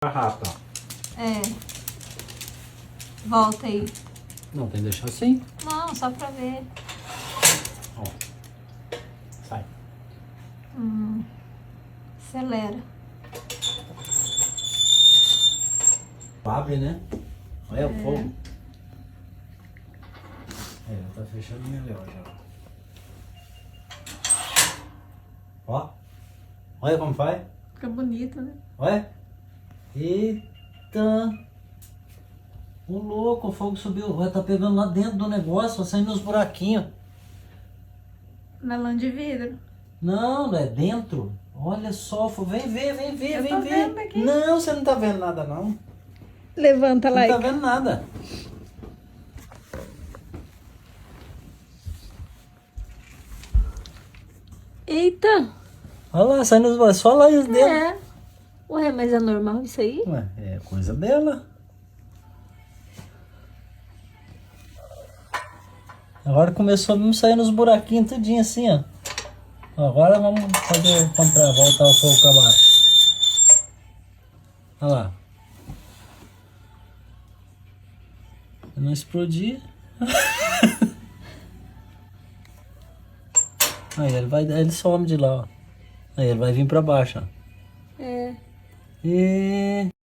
Rápido. É. Volta aí. Não, tem que deixar assim. Não, só pra ver. Ó. Sai. Acelera. Abre, né? Olha o fogo. É, tá fechando melhor já. Ó. Olha como faz. Fica bonito, né? Olha. Eita. O louco, o fogo subiu. Vai tá pegando lá dentro do negócio, saindo os buraquinhos. Na lã de vidro. Não é dentro. Olha só, vem ver, vem ver, Eu vem tô ver. vendo aqui. Não, você não tá vendo nada não. Levanta lá. Não tá vendo nada. Eita. Olha lá, saindo os buraquinhos. Só lá os dedos. É. Ué, mas é normal isso aí? Ué, é coisa dela. Agora começou a me sair nos buraquinhos tudinho assim, ó. Agora vamos voltar o fogo pra baixo. Olha lá. Pra não explodir. Aí ele some de lá, ó. Aí ele vai vir pra baixo, ó. É. E